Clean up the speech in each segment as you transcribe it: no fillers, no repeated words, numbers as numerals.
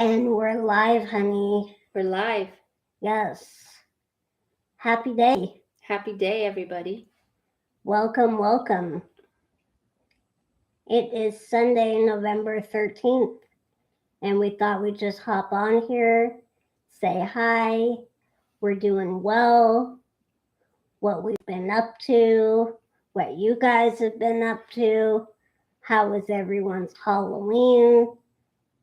And we're live, honey. We're live. Yes. Happy day. Happy day, everybody. Welcome, welcome. It is Sunday, November 13th, and we thought we'd just hop on here, say hi. We're doing well. What we've been up to, what you guys have been up to. How was everyone's Halloween?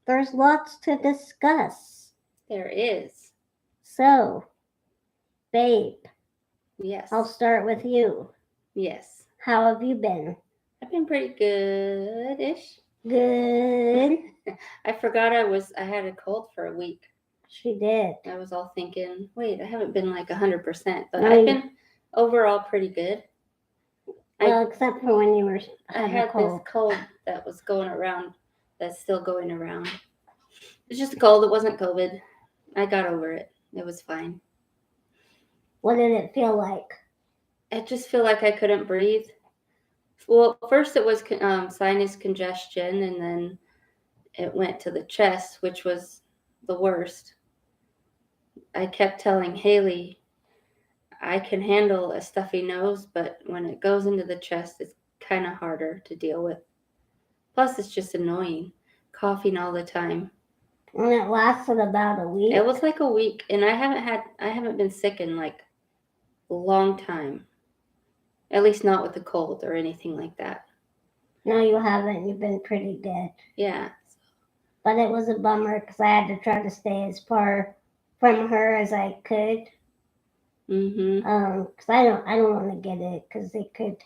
There's lots to discuss. There is. So, babe, Yes. I'll start with you. Yes. How have you been? I've been pretty good-ish. Good. I forgot I had a cold for a week. She did. I was all thinking, wait, I haven't been like 100%, but No, I've been overall pretty good. Well, except for when you were I had this cold that was going around, that's still going around. It's just a cold. It wasn't COVID. I got over it. It was fine. What did it feel like? I just feel like I couldn't breathe. Well, first it was sinus congestion, and then it went to the chest, which was the worst. I kept telling Haley, I can handle a stuffy nose, but when it goes into the chest, it's kind of harder to deal with. Plus, it's just annoying, coughing all the time. And it lasted about a week. It was like a week, and I haven't been sick in like a long time. At least not with a cold or anything like that. No, you haven't. You've been pretty good. Yeah. But it was a bummer because I had to try to stay as far from her as I could. Because I don't want to get it because it could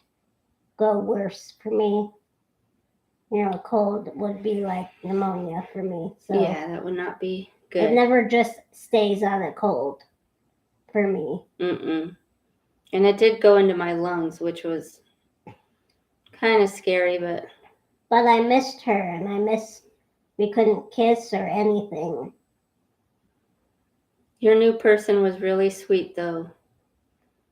go worse for me. You know, a cold would be like pneumonia for me. So yeah, that would not be good. It never just stays on a cold for me. And it did go into my lungs, which was kind of scary, but I missed her, and we couldn't kiss or anything. Your new person was really sweet, though.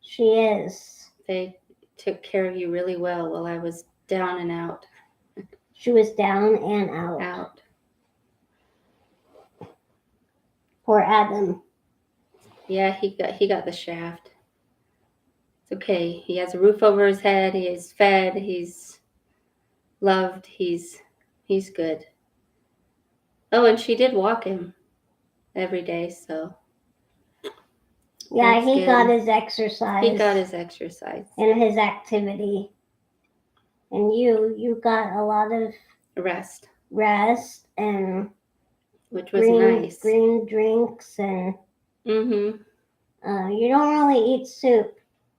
She is. They took care of you really well while I was down and out. She was down and out. Poor Adam. Yeah, he got the shaft. It's okay. He has a roof over his head. He is fed. He's loved. He's good. Oh, and she did walk him every day, so. Yeah, he got his exercise. He got his exercise. And his activity. And you got a lot of rest and which was nice. Green drinks and you don't really eat soup.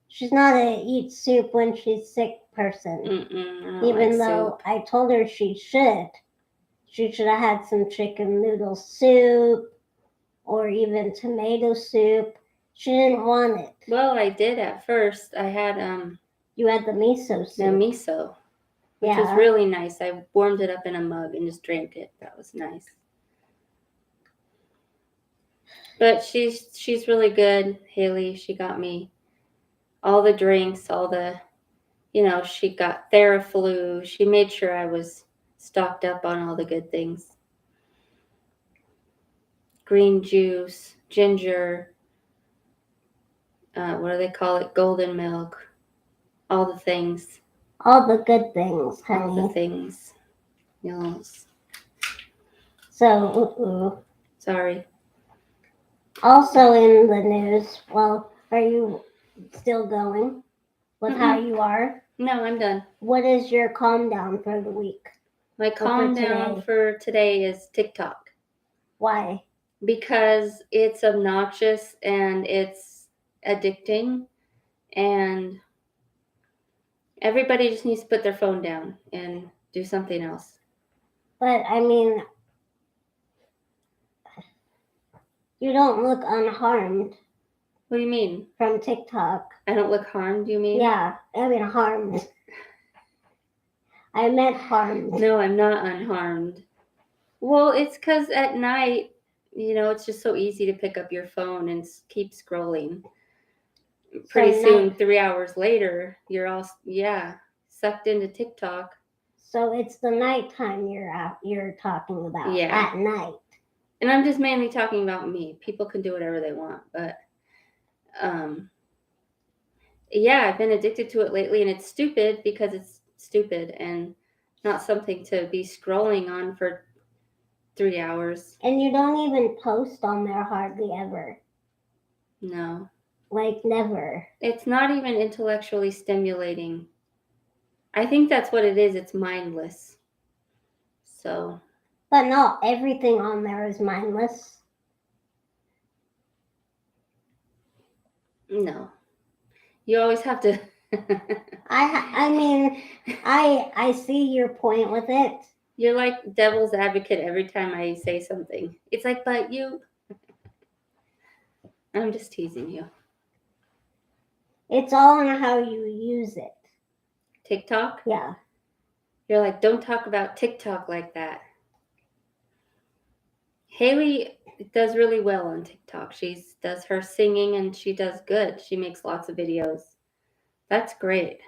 She's not a eat soup when she's sick person. Even though I told her she should. She should have had some chicken noodle soup or even tomato soup. She didn't want it. Well, I did at first. I had You had the miso soup. The miso, which was really nice. I warmed it up in a mug and just drank it. That was nice. But she's really good, Haley. She got me all the drinks, all the, she got Theraflu. She made sure I was stocked up on all the good things. Green juice, ginger, what do they call it? Golden milk. All the things. All the good things, honey. All the things. Yes. So, Sorry. Also in the news, well, are you still going with how you are? No, I'm done. What is your calm down for the week? My calm down for today is TikTok. Why? Because it's obnoxious and it's addicting, and everybody just needs to put their phone down and do something else. But I mean, you don't look unharmed. What do you mean? From TikTok. I don't look harmed, you mean? Yeah, I mean harmed. I meant harmed. No, I'm not unharmed. Well, it's because at night, it's just so easy to pick up your phone and keep scrolling. Pretty soon, 3 hours later, you're all, sucked into TikTok. So it's the nighttime you're talking about. Yeah. At night. And I'm just mainly talking about me. People can do whatever they want, but yeah, I've been addicted to it lately, and it's stupid because it's stupid and not something to be scrolling on for 3 hours. And you don't even post on there hardly ever. No. Like, never. It's not even intellectually stimulating. I think that's what it is. It's mindless. So. But no, everything on there is mindless. No. You always have to. I mean, I see your point with it. You're like devil's advocate every time I say something. It's like, but you. I'm just teasing you. It's all on how you use it. TikTok? Yeah. You're like, don't talk about TikTok like that. Haley does really well on TikTok. She does her singing and she does good. She makes lots of videos. That's great.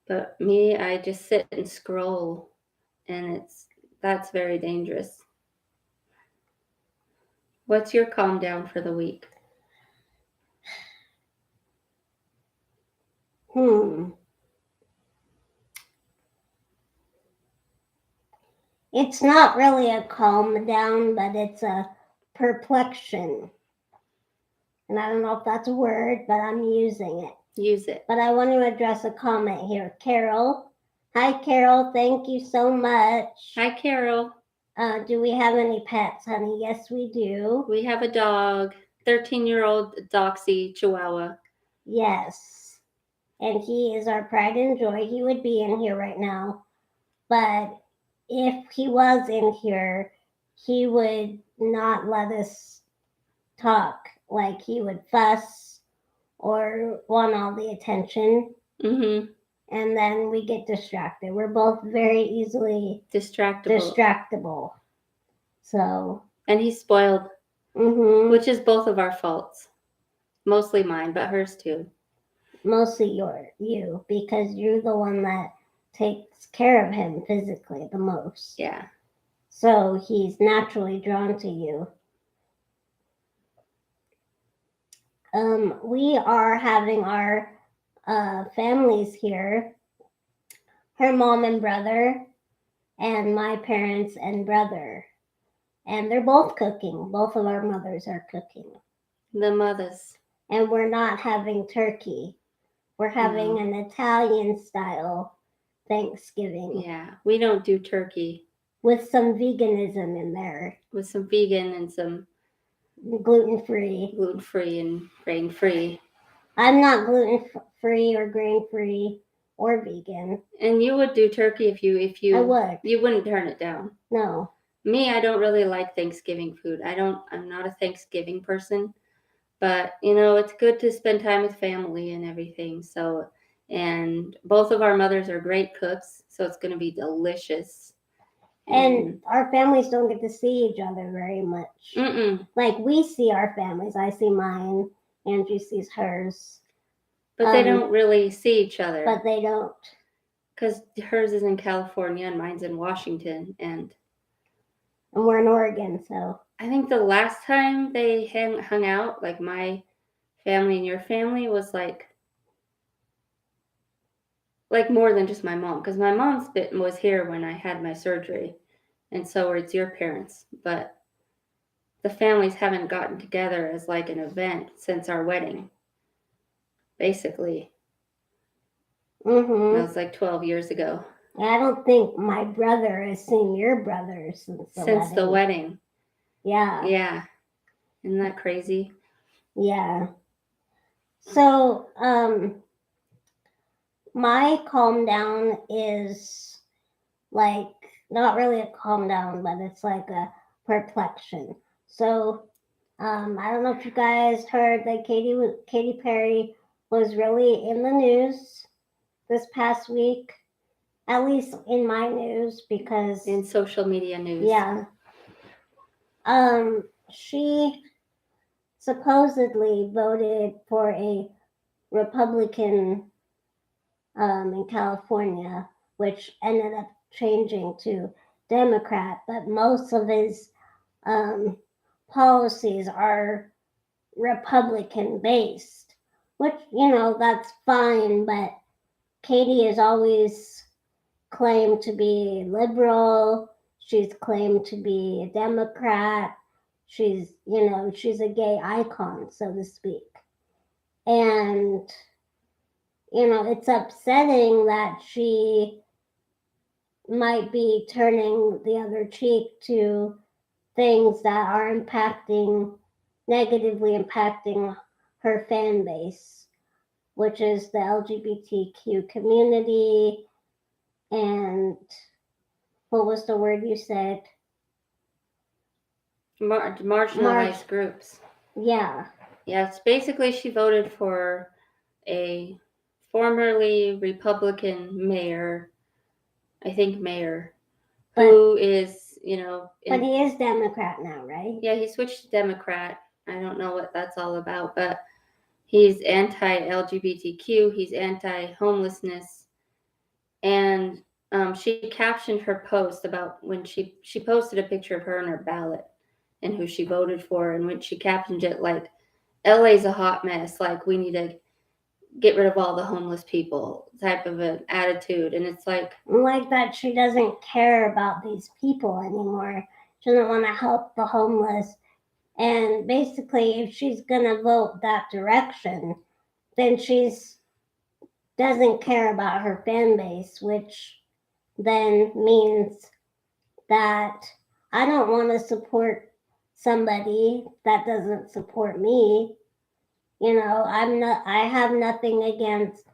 But me, I just sit and scroll, and that's very dangerous. What's your calm down for the week? It's not really a calm down, but it's a perplexion. And I don't know if that's a word, but I'm using it. Use it. But I want to address a comment here. Carol. Hi, Carol. Thank you so much. Hi, Carol. Do we have any pets, honey? Yes, we do. We have a dog, 13-year-old Doxy Chihuahua. Yes. And he is our pride and joy. He would be in here right now. But if he was in here, he would not let us talk. Like, he would fuss or want all the attention. Mm-hmm. And then we get distracted. We're both very easily distractible. So. And he's spoiled, which is both of our faults. Mostly mine, but hers too. Mostly you, because you're the one that takes care of him physically the most. Yeah. So he's naturally drawn to you. We are having our families here. Her mom and brother, and my parents and brother. And they're both cooking. Both of our mothers are cooking. The mothers. And we're not having turkey. We're having an Italian style Thanksgiving. Yeah, we don't do turkey. With some veganism in there. With some vegan and some gluten-free. Gluten-free and grain-free. I'm not gluten-free or grain-free or vegan. And you would do turkey if you I would. You wouldn't turn it down. No. Me, I don't really like Thanksgiving food. I'm not a Thanksgiving person. But, it's good to spend time with family and everything. So, and both of our mothers are great cooks, so it's going to be delicious. And our families don't get to see each other very much. Like, we see our families. I see mine. Angie sees hers. But they don't really see each other. But they don't. Because hers is in California and mine's in Washington. And we're in Oregon, so. I think the last time they hung out, like my family and your family, was like more than just my mom. Because my mom's was here when I had my surgery. And so it's your parents. But the families haven't gotten together as like an event since our wedding. Basically. That was like 12 years ago. I don't think my brother has seen your brother since the wedding. Yeah. Yeah. Isn't that crazy? Yeah. So, my calm down is like not really a calm down, but it's like a perplexion. So, I don't know if you guys heard that Katy Perry was really in the news this past week, at least in my news, because in social media news. Yeah. She supposedly voted for a Republican in California, which ended up changing to Democrat, but most of his policies are Republican based, which, that's fine, but Katie has always claimed to be liberal. She's claimed to be a Democrat. She's a gay icon, so to speak. And, it's upsetting that she might be turning the other cheek to things that are negatively impacting her fan base, which is the LGBTQ community. And what was the word you said? Marginalized groups. Yeah. Yes, basically she voted for a formerly Republican mayor, I think mayor, who is, but he is Democrat now, right? Yeah, he switched to Democrat. I don't know what that's all about, but he's anti-LGBTQ, he's anti-homelessness, and she captioned her post about when she posted a picture of her and her ballot and who she voted for, and when she captioned it like, LA's a hot mess, like we need to get rid of all the homeless people type of an attitude. And it's like that she doesn't care about these people anymore. She doesn't want to help the homeless. And basically, if she's going to vote that direction, then she's doesn't care about her fan base, which then means that I don't want to support somebody that doesn't support me. I have nothing against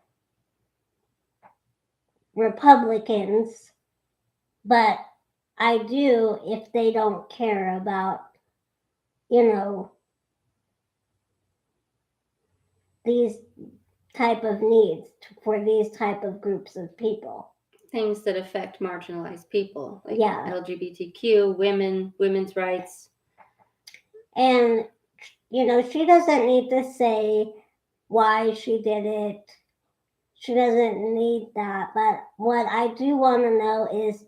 Republicans, but I do if they don't care about, these type of needs for these type of groups of people. Things that affect marginalized people, like Yeah. LGBTQ, women's rights. And, she doesn't need to say why she did it. She doesn't need that. But what I do want to know is,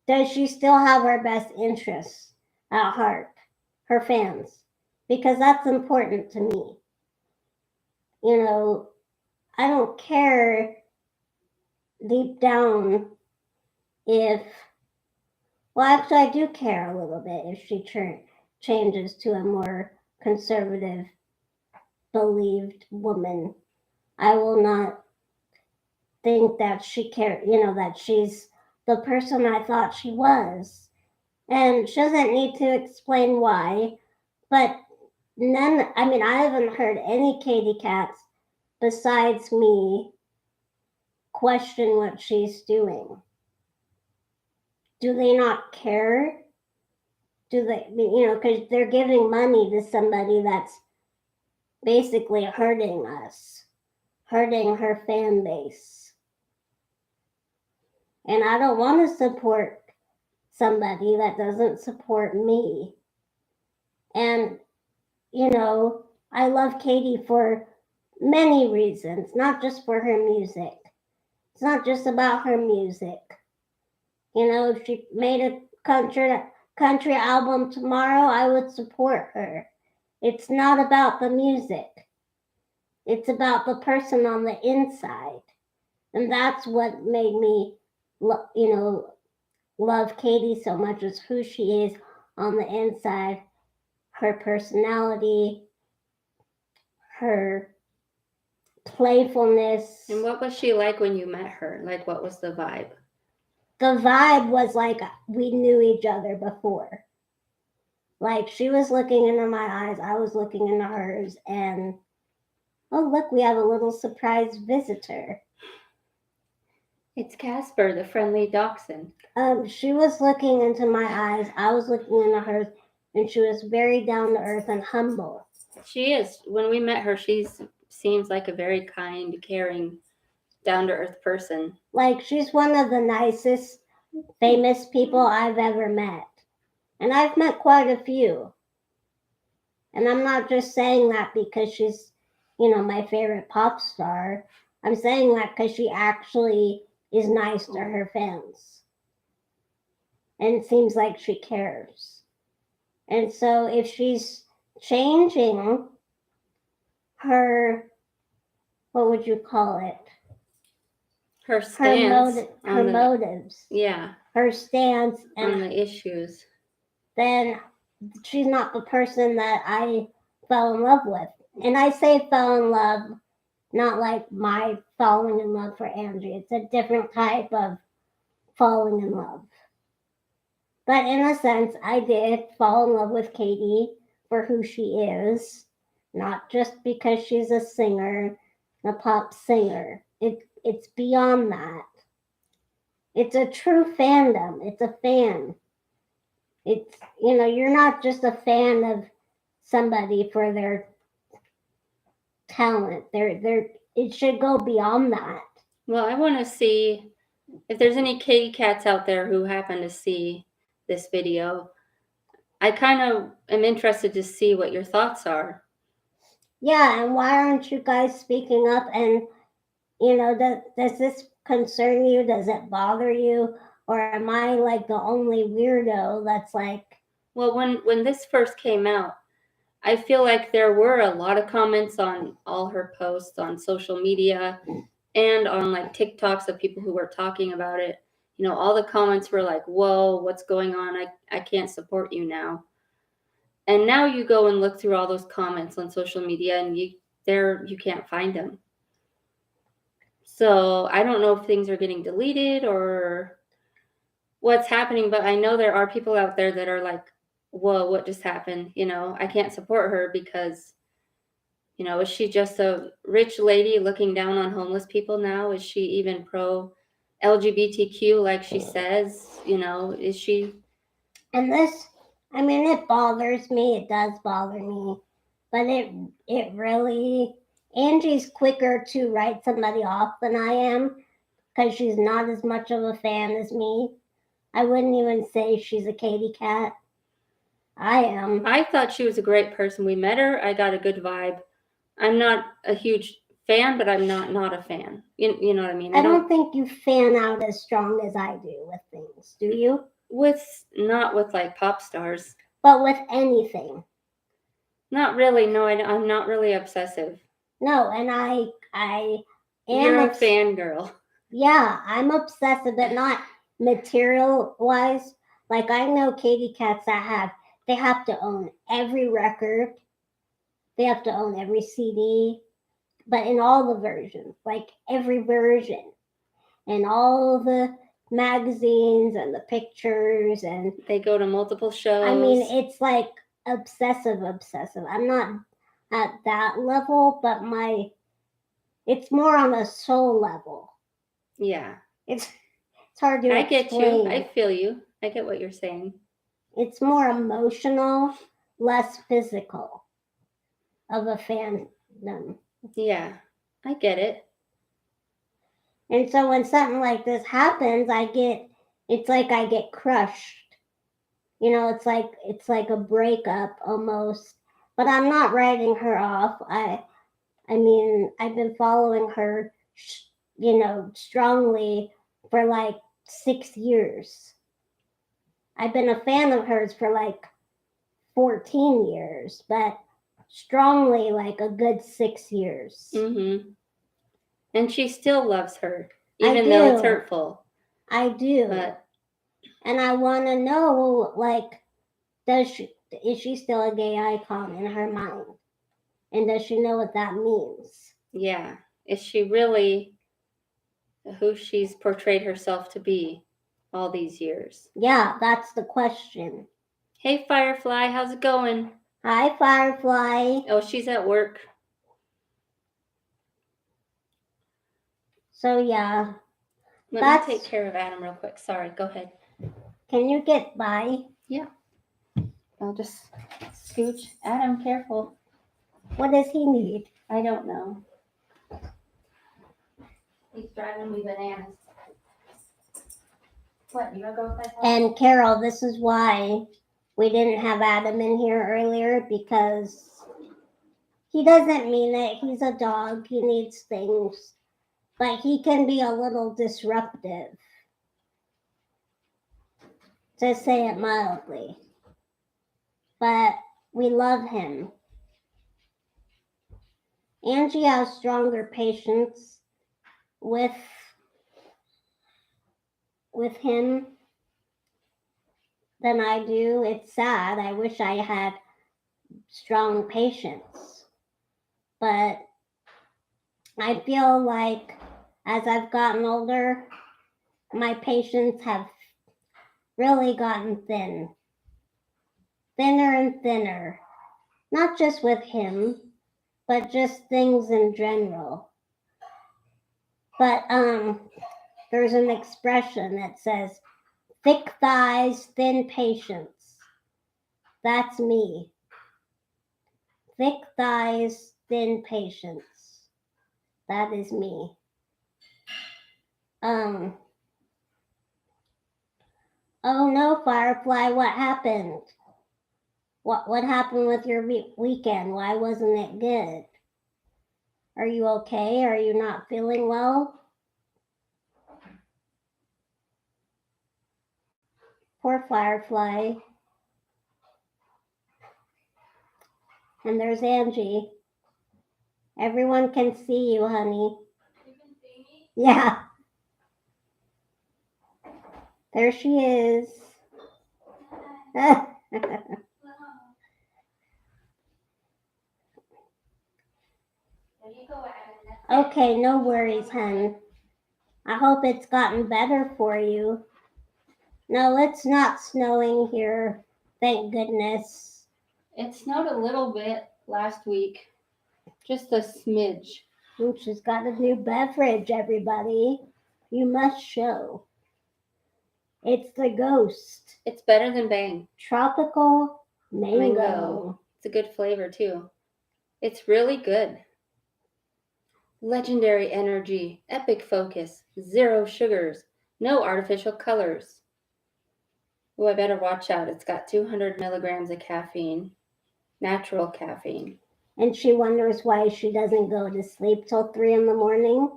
does she still have her best interests at heart, her fans? Because that's important to me. I don't care deep down actually I do care a little bit if she changes to a more conservative believed woman. I will not think that she that she's the person I thought she was. And she doesn't need to explain why, but I haven't heard any Katie Cats besides me question what she's doing. Do they not care? Do they, because they're giving money to somebody that's basically hurting us, hurting her fan base. And I don't want to support somebody that doesn't support me. And, I love Katie for many reasons, not just for her music. It's not just about her music. If she made a country album tomorrow, I would support her. It's not about the music. It's about the person on the inside. And that's what made me, love Katie so much, is who she is on the inside, her personality, her playfulness. And what was she like when you met her? Like, what was the vibe? The vibe was like we knew each other before. Like, she was looking into my eyes, I was looking into hers, and oh, look, we have a little surprise visitor. It's Casper, the friendly dachshund. She was looking into my eyes, I was looking into hers, and she was very down to earth and humble. She is. When we met her, she seems like a very kind, caring, down to earth person. Like, she's one of the nicest, famous people I've ever met. And I've met quite a few. And I'm not just saying that because she's, my favorite pop star. I'm saying that because she actually is nice to her fans. And it seems like she cares. And so if she's changing her, what would you call it? Her stance her motives, yeah, her stance, on and the issues. then she's not the person that I fell in love with. And I say fell in love, not like my falling in love for Angie. It's a different type of falling in love. But in a sense, I did fall in love with Katie for who she is, not just because she's a singer, a pop singer. It's beyond that. It's a true fandom. It's a fan. It's, you're not just a fan of somebody for their talent. It should go beyond that. Well, I want to see if there's any Katy cats out there who happen to see this video. I kind of am interested to see what your thoughts are. Yeah, and why aren't you guys speaking up? And, does this concern you? Does it bother you? Or am I like the only weirdo that's like... Well, when this first came out, I feel like there were a lot of comments on all her posts on social media and on like TikToks of people who were talking about it. All the comments were like, whoa, what's going on? I can't support you now. And now you go and look through all those comments on social media and you can't find them. So I don't know if things are getting deleted or what's happening, but I know there are people out there that are like, whoa, what just happened? I can't support her because, is she just a rich lady looking down on homeless people now? Is she even pro LGBTQ like she says? Is she? And this, it bothers me. It does bother me. But it really... Angie's quicker to write somebody off than I am because she's not as much of a fan as me. I wouldn't even say she's a Katy cat. I am. I thought she was a great person. We met her. I got a good vibe. I'm not a huge fan, but I'm not a fan. You know what I mean? I don't think you fan out as strong as I do with things. Do you? Not with like pop stars. But with anything. Not really. No, I'm not really obsessive. No, and I am. You're a fangirl. Yeah, I'm obsessive, but not material wise. Like I know Katy cats that they have to own every record. They have to own every CD, but in all the versions, like every version, and all the magazines and the pictures, and they go to multiple shows. It's like obsessive. I'm not at that level, but it's more on a soul level. Yeah. It's hard to explain. I get you. I feel you. I get what you're saying. It's more emotional, less physical of a fandom. Yeah, I get it. And so when something like this happens, it's like I get crushed. It's like a breakup almost. But I'm not writing her off. I've been following her, strongly for like 6 years. I've been a fan of hers for like 14 years, but strongly like a good 6 years. Mm-hmm. And she still loves her, even though it's hurtful. I do. And I want to know, like, is she still a gay icon in her mind? And does she know what that means? Yeah. Is she really who she's portrayed herself to be all these years? Yeah, that's the question. Hey, Firefly, how's it going? Hi, Firefly. Oh, she's at work. So, yeah. Let me take care of Adam real quick. Sorry, go ahead. Can you get by? Yeah. I'll just scooch. Adam, careful. What does he need? I don't know. He's driving me bananas. What, you want to go with that? And Carol, this is why we didn't have Adam in here earlier, because he doesn't mean it. He's a dog. He needs things. But he can be a little disruptive, to say it mildly. but we love him. Angie has stronger patience with him than I do. It's sad. I wish I had strong patience. But I feel like as I've gotten older, my patience have really gotten thinner and thinner. Not just with him, but just things in general. But there's an expression that says, thick thighs, thin patience. That's me. Thick thighs, thin patience. That is me. Oh no, Firefly, what happened? What happened with your weekend? Why wasn't it good? Are you okay? Are you not feeling well? Poor Firefly. And there's Angie. Everyone can see you, honey. You can see me? Yeah. There she is. Okay, no worries, hun. I hope it's gotten better for you. No, it's not snowing here. Thank goodness. It snowed a little bit last week. Just a smidge. And she's got a new beverage, everybody. You must show. It's the Ghost. It's better than Bang. Tropical mango. It's a good flavor too. It's really good. Legendary energy, epic focus, 0 sugars, no artificial colors. Oh, I better watch out. It's got 200 milligrams of caffeine, natural caffeine. And she wonders why she doesn't go to sleep till 3 in the morning.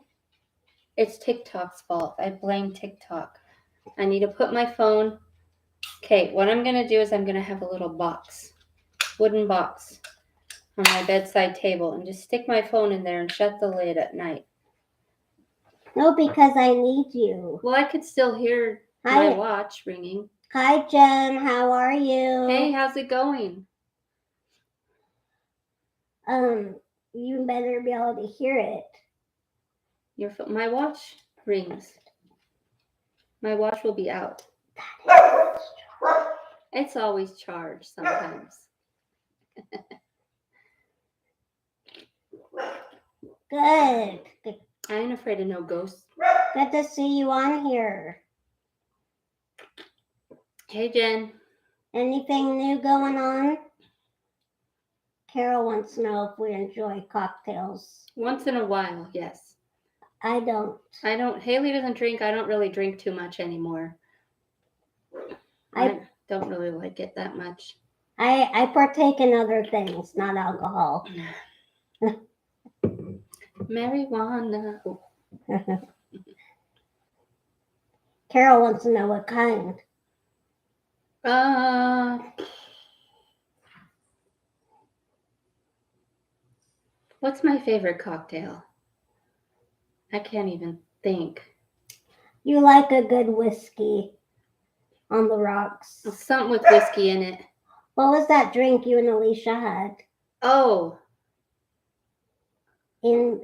It's TikTok's fault. I blame TikTok. I need to put my phone. Okay, what I'm going to do is I'm going to have a little box, wooden box on my bedside table and just stick my phone in there and shut the lid at night. No, because I need you. Well, I could still hear my watch ringing. Hi, Jen. How are you? Hey, how's it going? You better be able to hear it. My watch rings. My watch will be out. It's always charged sometimes. Good. I ain't afraid of no ghosts. Good to see you on here. Hey, Jen. Anything new going on? Carol wants to know if we enjoy cocktails. Once in a while, yes. I don't. Haley doesn't drink. I don't really drink too much anymore. I don't really like it that much. I partake in other things, not alcohol. Marijuana. Carol wants to know what kind. What's my favorite cocktail? I can't even think. You like a good whiskey on the rocks. Something with whiskey in it. What was that drink you and Alicia had? Oh. In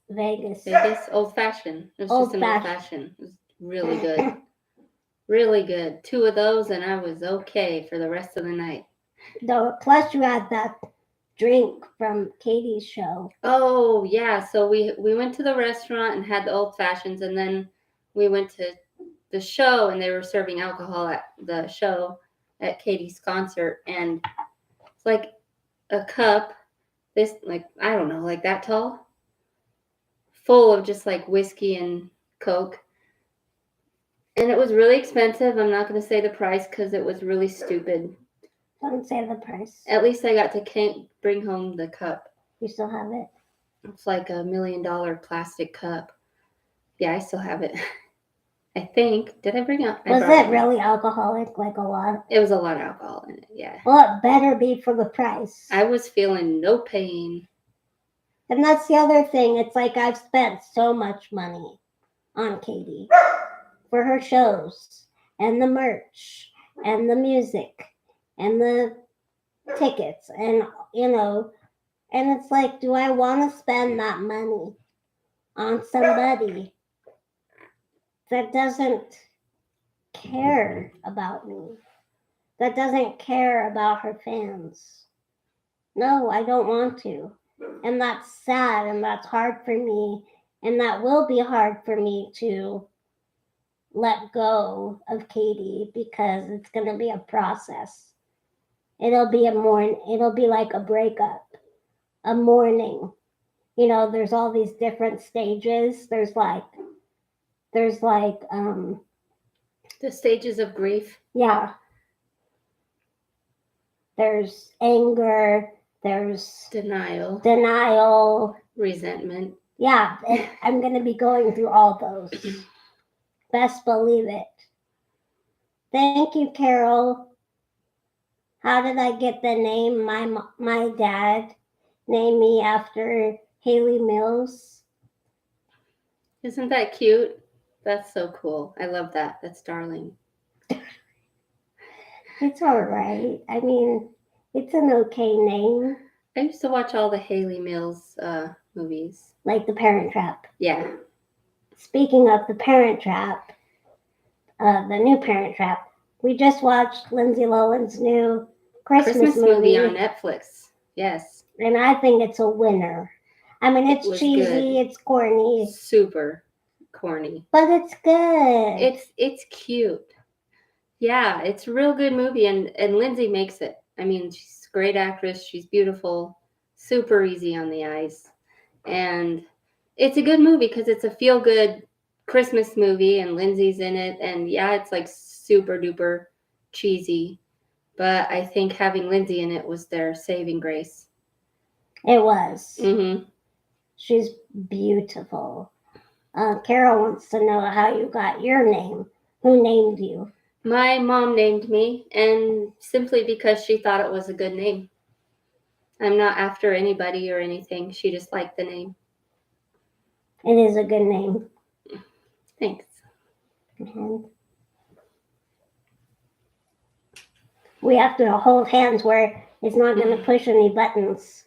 Vegas. Old fashioned. It was just an old fashioned. It was really good. Really good. 2 of those and I was okay for the rest of the night. Plus you had that drink from Katie's show. Oh, yeah. So we went to the restaurant and had the old fashions, and then we went to the show and they were serving alcohol at the show at Katie's concert, and it's like a cup, this, like, I don't know, like that tall, full of just like whiskey and Coke. And it was really expensive. I'm not going to say the price because it was really stupid. Don't say the price. At least I got to bring home the cup. You still have it? It's like $1 million plastic cup. Yeah, I still have it. I think. Did I bring up? I Was brought it really alcoholic, like a lot? It was a lot of alcohol in it, yeah. Well, it better be for the price. I was feeling no pain. And that's the other thing. It's like I've spent so much money on Katie for her shows and the merch and the music and the tickets and and it's like, do I want to spend that money on somebody that doesn't care about me, that doesn't care about her fans? No, I don't want to. And that's sad and that's hard for me. And that will be hard for me to let go of Katie because it's going to be a process. It'll be like a breakup, a mourning. There's all these different stages. There's like The stages of grief. yeah. There's anger, there's denial, resentment. Yeah, I'm going to be going through all those. Best believe it. Thank you, Carol. How did I get the name? My dad named me after Haley Mills. Isn't that cute? That's so cool. I love that. That's darling. It's all right. I mean, it's an okay name. I used to watch all the Haley Mills movies. Like The Parent Trap. Yeah. Speaking of The Parent Trap, the new Parent Trap, we just watched Lindsay Lohan's new Christmas movie on Netflix. Yes. And I think it's a winner. I mean, it's cheesy, good. It's corny. Super corny. But it's good. It's cute. Yeah, it's a real good movie, and Lindsay makes it. I mean, she's a great actress. She's beautiful, super easy on the eyes. And it's a good movie because it's a feel-good Christmas movie, and Lindsay's in it. And yeah, it's like super duper cheesy. But I think having Lindsay in it was their saving grace. It was. Mm-hmm. She's beautiful. Carol wants to know how you got your name. Who named you? My mom named me, and simply because she thought it was a good name. I'm not after anybody or anything. She just liked the name. It is a good name. Thanks. Mm-hmm. We have to hold hands where it's not going to push any buttons.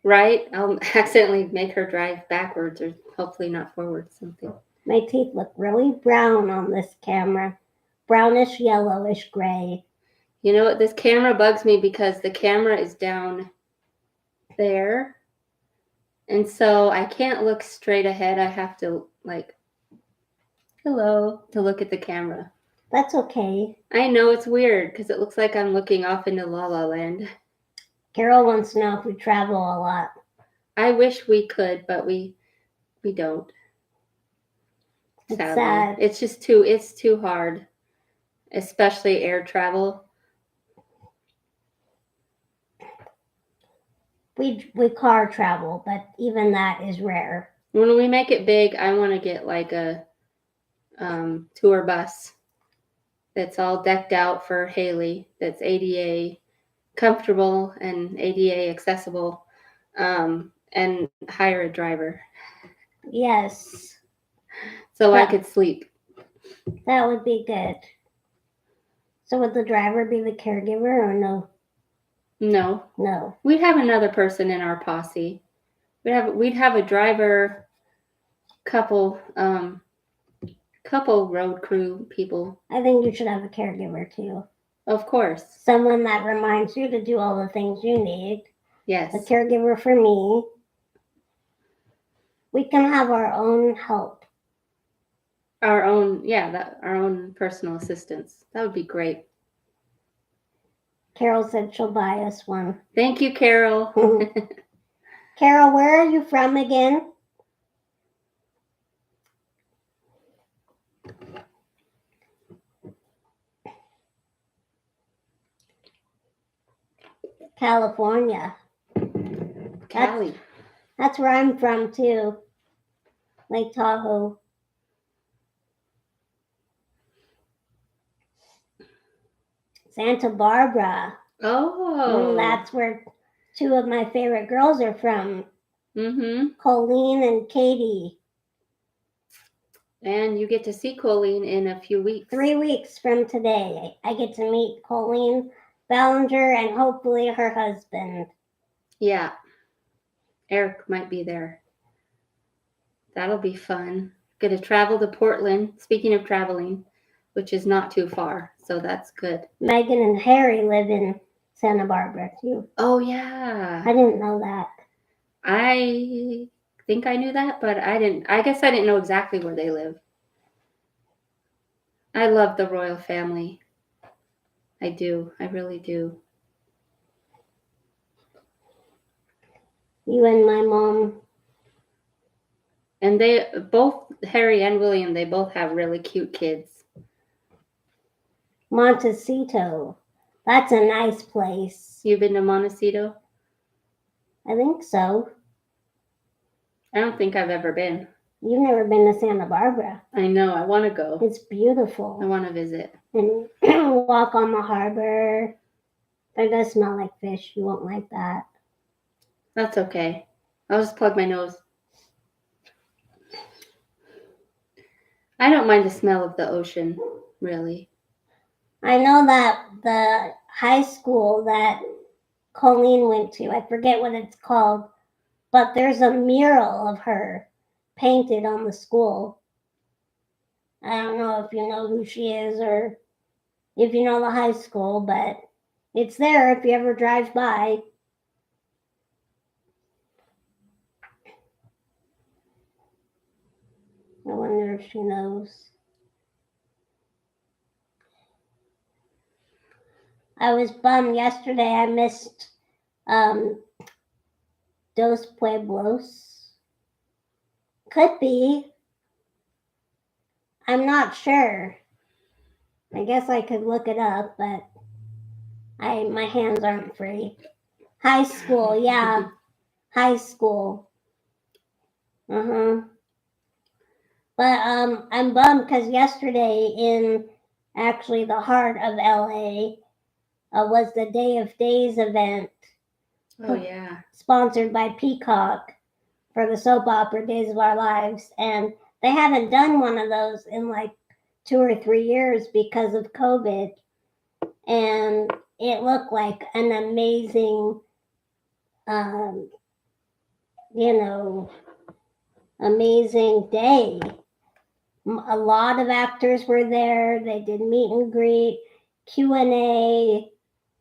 Right? I'll accidentally make her drive backwards or hopefully not forward something. My teeth look really brown on this camera. Brownish, yellowish, gray. You know what? This camera bugs me because the camera is down there. And so I can't look straight ahead. I have to hello, to look at the camera. That's okay. I know it's weird because it looks like I'm looking off into La La Land. Carol wants to know if we travel a lot. I wish we could, but we don't. It's Sadly. sad. It's too hard, especially air travel. We car travel, but even that is rare. When we make it big, I want to get like a tour bus that's all decked out for Haley, that's ADA comfortable and ADA accessible, and hire a driver. Yes. So I could sleep. That would be good. So would the driver be the caregiver or no? No. We'd have another person in our posse. We'd have a driver, couple road crew people. I think you should have a caregiver too. Of course. Someone that reminds you to do all the things you need. Yes. A caregiver for me. We can have our own help. Our own personal assistants. That would be great. Carol said she'll buy us one. Thank you, Carol. Carol, where are you from again? California. Cali. That's where I'm from too. Lake Tahoe. Santa Barbara. Oh. That's where two of my favorite girls are from. Mm-hmm. Colleen and Katie. And you get to see Colleen in a few weeks. 3 weeks from today, I get to meet Colleen Ballinger and hopefully her husband. Yeah. Eric might be there. That'll be fun. Going to travel to Portland. Speaking of traveling, which is not too far, so that's good. Megan and Harry live in Santa Barbara too. Oh yeah. I didn't know that. I think I knew that, but I guess I didn't know exactly where they live. I love the royal family. I do. I really do. You and my mom. And they both, Harry and William, they both have really cute kids. Montecito. That's a nice place. You've been to Montecito? I think so. I don't think I've ever been. You've never been to Santa Barbara. I know. I want to go. It's beautiful. I want to visit. And walk on the harbor. It does smell like fish. You won't like that. That's okay. I'll just plug my nose. I don't mind the smell of the ocean, really. I know that the high school that Colleen went to, I forget what it's called, but there's a mural of her painted on the school. I don't know if you know who she is or if you know the high school, but it's there if you ever drive by. I wonder if she knows. I was bummed yesterday. I missed Dos Pueblos. Could be. I'm not sure. I guess I could look it up, but my hands aren't free. High school, yeah. High school. But I'm bummed because yesterday in actually the heart of LA was the Day of Days event. Oh yeah. Sponsored by Peacock for the soap opera Days of Our Lives, and they haven't done one of those in like 2 or 3 years because of COVID, and it looked like an amazing amazing day. A lot of actors were there. They did meet and greet, Q&A.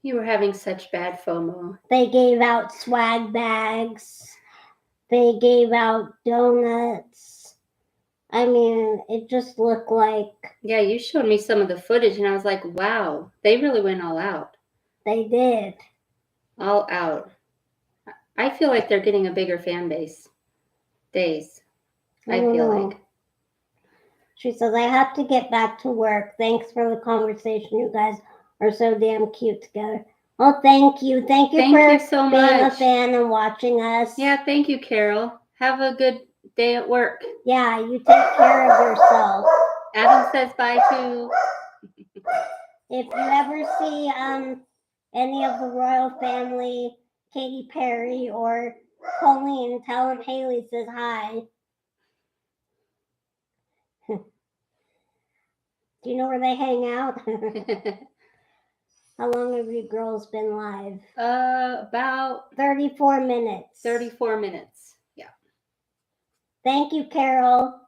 You were having such bad FOMO. They gave out swag bags. They gave out donuts. I mean, it just looked like... Yeah, you showed me some of the footage, and I was like, wow, they really went all out. They did. All out. I feel like they're getting a bigger fan base. Days. I feel like. She says, I have to get back to work. Thanks for the conversation. You guys are so damn cute together. Oh, thank you. Thank you for so being much. a fan and watching us. Yeah, thank you, Carol. Have a good day at work. Yeah, you take care of yourself. Adam says bye too. If you ever see any of the royal family, Katy Perry or Colleen, tell them Haley says hi. Do you know where they hang out? How long have you girls been live? About 34 minutes. 34 minutes. Yeah. Thank you, Carol.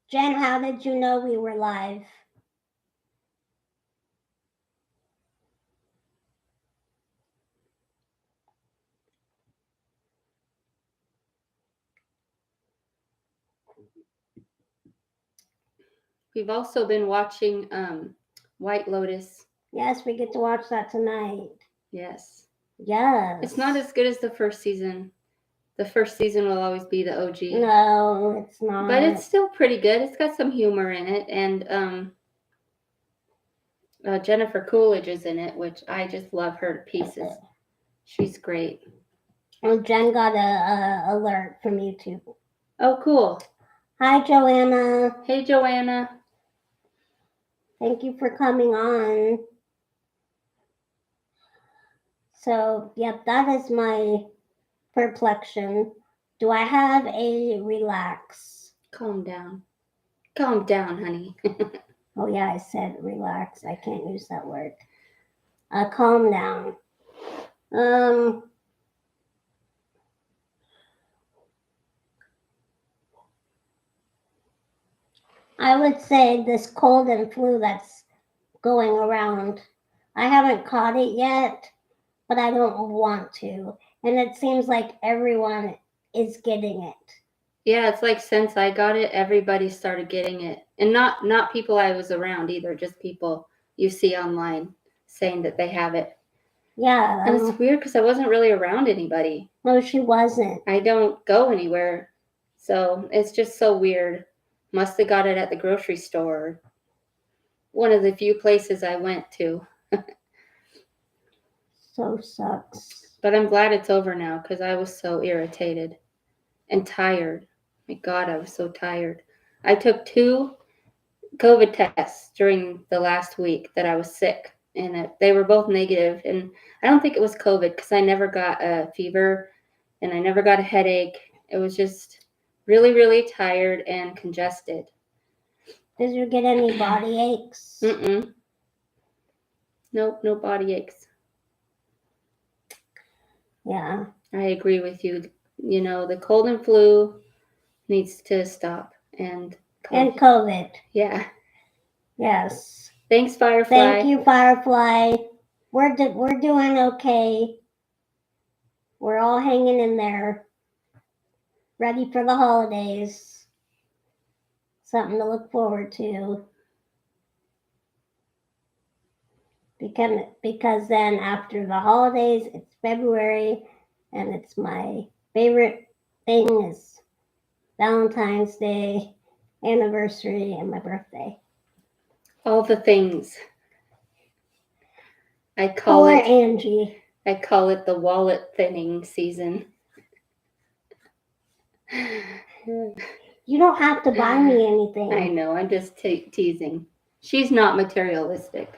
Jen, how did you know we were live? We've also been watching White Lotus. Yes, we get to watch that tonight. Yes. Yes. It's not as good as the first season. The first season will always be the OG. No, it's not. But it's still pretty good. It's got some humor in it, and Jennifer Coolidge is in it, which I just love her to pieces. She's great. Oh, Jen got a alert from YouTube. Oh, cool. Hi, Joanna. Hey, Joanna. Thank you for coming on. So, yep, that is my perplexion. Do I have a relax? Calm down. Calm down, honey. Oh, yeah, I said relax. I can't use that word. Calm down. I would say this cold and flu that's going around. I haven't caught it yet, but I don't want to. And it seems like everyone is getting it. Yeah, it's like since I got it, everybody started getting it. And not people I was around either, just people you see online saying that they have it. Yeah. And it's weird because I wasn't really around anybody. No, she wasn't. I don't go anywhere. So it's just so weird. Must have got it at the grocery store. One of the few places I went to. So sucks. But I'm glad it's over now because I was so irritated and tired. My God, I was so tired. I took 2 COVID tests during the last week that I was sick, and they were both negative. And I don't think it was COVID because I never got a fever and I never got a headache. It was just really, really tired and congested. Did you get any body aches? Mm-mm. Nope, no body aches. Yeah. I agree with you. You know, the cold and flu needs to stop. And COVID. Yeah. Yes. Thanks, Firefly. Thank you, Firefly. We're doing okay. We're all hanging in there, ready for the holidays. Something to look forward to. Because then after the holidays, it's February, and it's my favorite thing is Valentine's Day, anniversary, and my birthday. All the things. Poor Angie. I call it the wallet thinning season. You don't have to buy me anything. I know, I'm just teasing. She's not materialistic.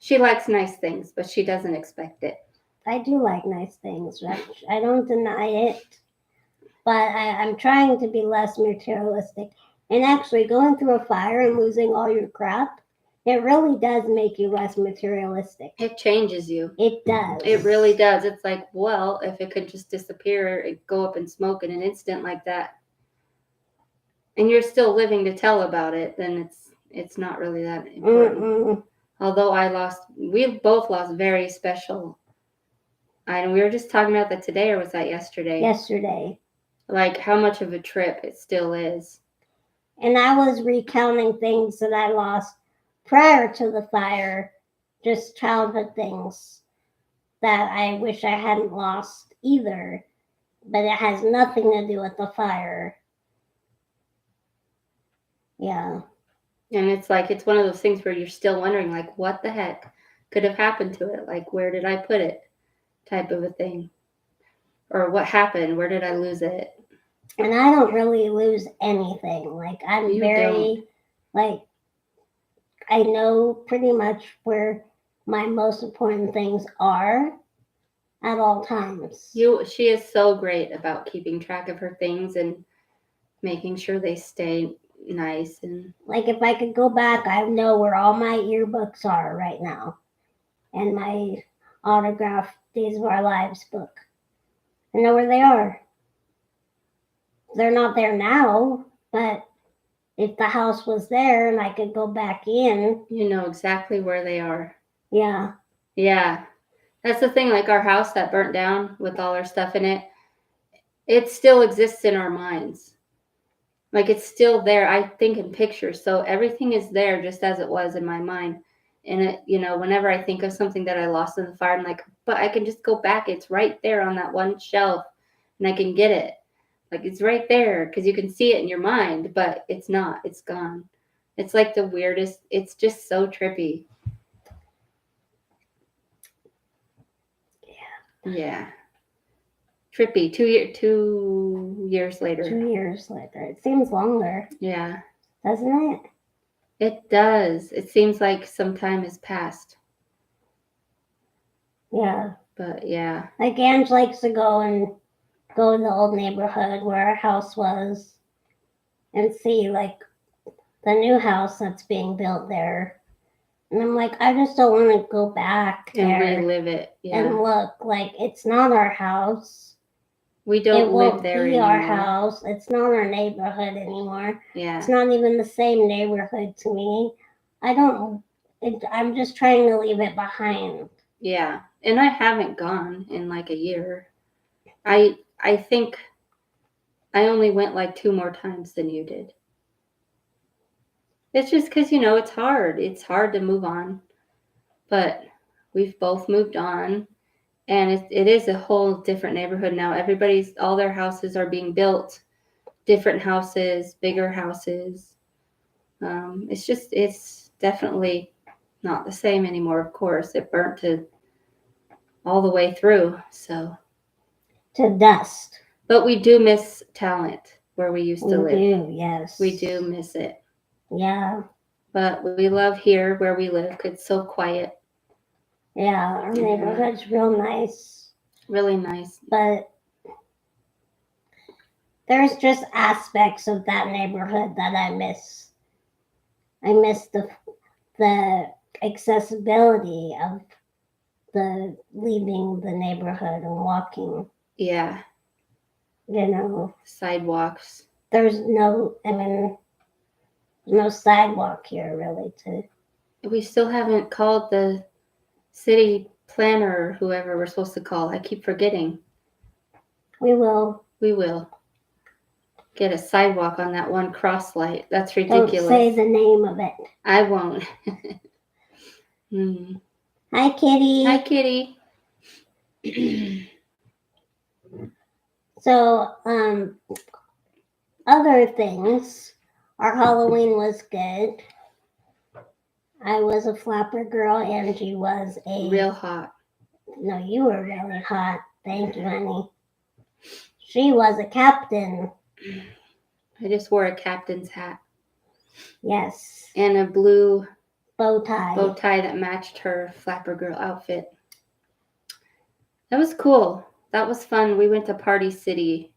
She likes nice things, but she doesn't expect it. I do like nice things. I don't deny it. But I'm trying to be less materialistic. And actually, going through a fire and losing all your crap, it really does make you less materialistic. It changes you. It does. It really does. It's like, well, if it could just disappear, it'd go up in smoke in an instant like that, and you're still living to tell about it, then it's not really that important. Mm-mm. Although we both lost very special items. We were just talking about that today, or was that yesterday? Yesterday. Like how much of a trip it still is. And I was recounting things that I lost prior to the fire, just childhood things that I wish I hadn't lost either, but it has nothing to do with the fire. Yeah. And it's one of those things where you're still wondering, like, what the heck could have happened to it? Like, where did I put it? Type of a thing. Or what happened? Where did I lose it? And I don't really lose anything. Like, I'm like, I know pretty much where my most important things are at all times. She is so great about keeping track of her things and making sure they stay nice. And like, if I could go back, I know where all my yearbooks are right now, and my autographed Days of Our Lives book. I know where they are. They're not there now, but if the house was there and I could go back in, you know exactly where they are. Yeah. Yeah. That's the thing, like our house that burnt down with all our stuff in it, it still exists in our minds. Like it's still there. I think in pictures. So everything is there just as it was in my mind. And it, whenever I think of something that I lost in the fire, I'm like, but I can just go back. It's right there on that one shelf and I can get it. Like it's right there because you can see it in your mind, but it's not. It's gone. It's like the weirdest. It's just so trippy. Yeah. Trippy. 2 years later. 2 years later. It seems longer. Yeah. Doesn't it? It does. It seems like some time has passed. Yeah. But yeah. Like Ange likes to go to the old neighborhood where our house was and see like the new house that's being built there. And I'm like, I just don't want to go back And there relive it. Yeah. and look. Like, it's not our house. We don't It live won't there be anymore. our house. It's not our neighborhood anymore. Yeah. It's not even the same neighborhood to me. I'm just trying to leave it behind. Yeah. And I haven't gone in like a year. I think I only went like 2 more times than you did. It's just because, it's hard. It's hard to move on. But we've both moved on. And it is a whole different neighborhood now. All their houses are being built. Different houses, bigger houses. It's definitely not the same anymore, of course. It burnt all the way through. So. To dust. But we do miss Talent, where we used to live. We do, yes. We do miss it. Yeah. But we love here where we live. It's so quiet. Yeah, our neighborhood's real nice. Really nice. But there's just aspects of that neighborhood that I miss. I miss the accessibility of the leaving the neighborhood and walking. Yeah. Sidewalks. There's no sidewalk here really We still haven't called the city planner or whoever we're supposed to call. I keep forgetting. We will. We will. Get a sidewalk on that one cross light. That's ridiculous. Don't say the name of it. I won't. Hi, Kitty. Hi, Kitty. So, other things. Our Halloween was good. I was a flapper girl. Angie was real hot. No, you were really hot. Thank you, honey. She was a captain. I just wore a captain's hat. Yes. And a blue bow tie that matched her flapper girl outfit. That was cool. That was fun. We went to Party City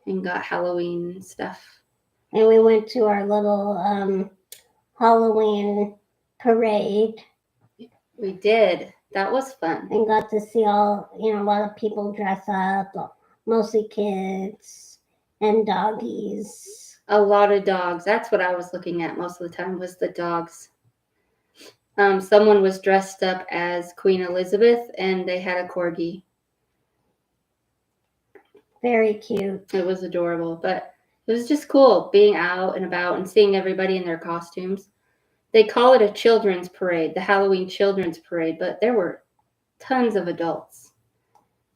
and got Halloween stuff. And we went to our little Halloween parade. We did. That was fun. And got to see a lot of people dress up, mostly kids and doggies. A lot of dogs. That's what I was looking at most of the time, was the dogs. Someone was dressed up as Queen Elizabeth, and they had a corgi. Very cute. It was adorable, but it was just cool being out and about and seeing everybody in their costumes. They call it a children's parade, the Halloween children's parade, but there were tons of adults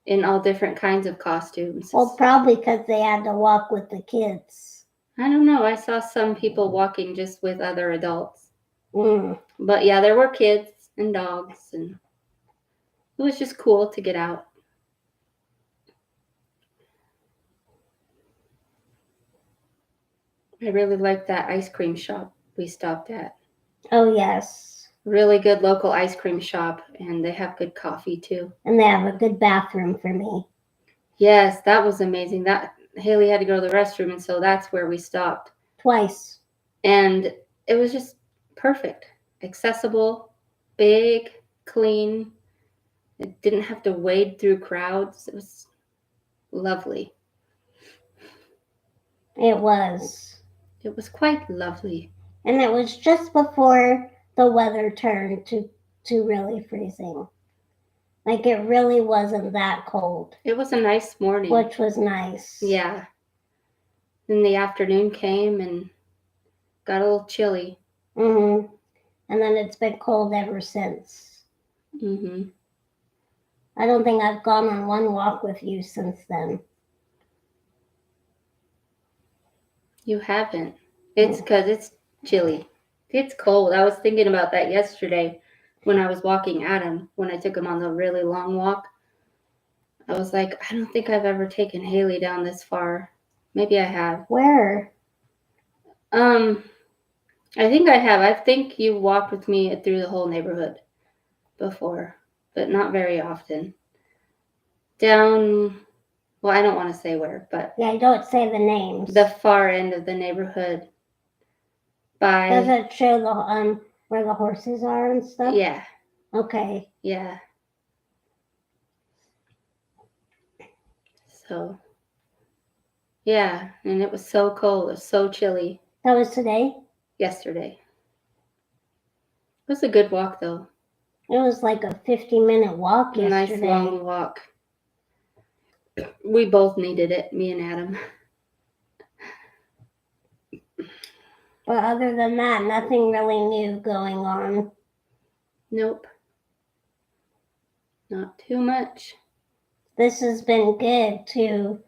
in all different kinds of costumes. Well, probably because they had to walk with the kids. I don't know. I saw some people walking just with other adults. Mm. But yeah, there were kids and dogs, and it was just cool to get out. I really liked that ice cream shop we stopped at. Oh, yes. Really good local ice cream shop, and they have good coffee too. And they have a good bathroom for me. Yes, that was amazing. Haley had to go to the restroom, and so that's where we stopped. Twice. And it was just perfect. Accessible, big, clean. It didn't have to wade through crowds. It was lovely. It was. It was quite lovely. And it was just before the weather turned to really freezing. Like, it really wasn't that cold. It was a nice morning. Which was nice. Yeah. Then the afternoon came and got a little chilly. Mm-hmm. And then it's been cold ever since. Mm-hmm. I don't think I've gone on one walk with you since then. You haven't. It's because it's chilly. It's cold. I was thinking about that yesterday when I was walking Adam, when I took him on the really long walk. I was like, I don't think I've ever taken Haley down this far. Maybe I have. Where? I think I have. I think you walked with me through the whole neighborhood before, but not very often. Down, well, I don't want to say where, but Yeah, don't say the names. the far end of the neighborhood. Does By, it show the where the horses are and stuff? yeah, Okay. yeah. So, yeah, and it was so cold. It was so chilly That was today? yesterday. It was a good walk, though. It was like a 50-minute walk A nice yesterday. long walk. We both needed it, me and Adam. But other than that, nothing really new going on. Nope. Not too much. This has been good to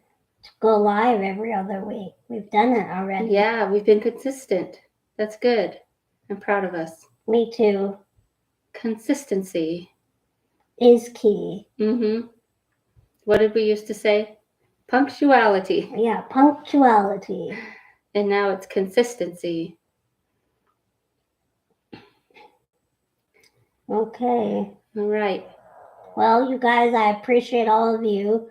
go live every other week. We've done it already. Yeah, we've been consistent. That's good. I'm proud of us. Me too. Consistency Is key. Mm-hmm. What did we used to say? Punctuality. Yeah, punctuality. And now it's consistency. Okay. All right. Well, you guys, I appreciate all of you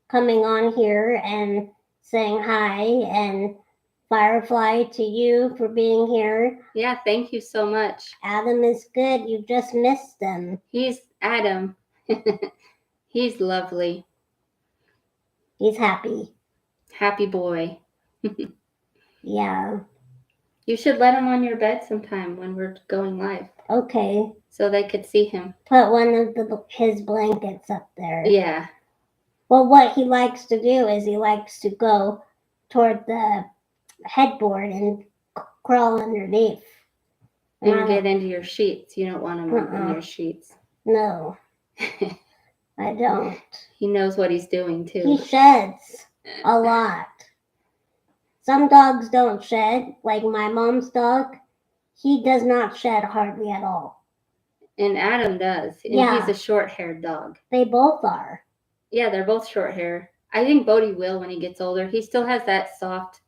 coming on here and saying hi, and Firefly, to you for being here. Yeah, thank you so much. Adam is good. You just missed him. He's Adam. He's lovely. He's happy. Happy boy. Yeah. You should let him on your bed sometime when we're going live Okay. so they could see him. Put one of his blankets up there. Yeah. Well, what he likes to do is he likes to go toward the headboard and crawl underneath. And get into your sheets. You don't want him in your sheets. No, I don't. He knows what he's doing too. He sheds a lot. Some dogs don't shed, like my mom's dog. He does not shed hardly at all. And Adam does. And Yeah. He's a short-haired dog. They both are. Yeah, they're both short hair. I think Bodie will when he gets older. He still has that soft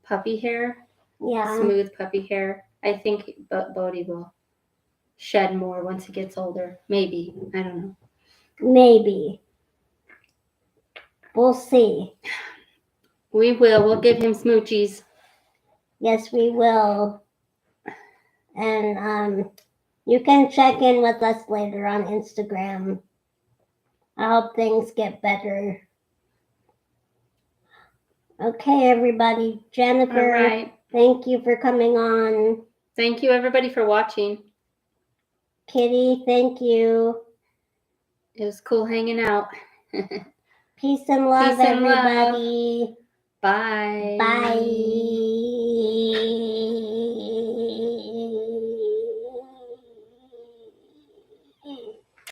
puppy hair. Yeah. Smooth puppy hair. I think Bodie will shed more once he gets older. Maybe. I don't know. Maybe. We'll see. We will. We'll give him smoochies. Yes, we will. And you can check in with us later on Instagram. I hope things get better. Okay, everybody. Jennifer, All right. thank you for coming on. Thank you, everybody, for watching. Kitty, thank you. It was cool hanging out. Peace and love, Peace and love. everybody. Bye. Bye.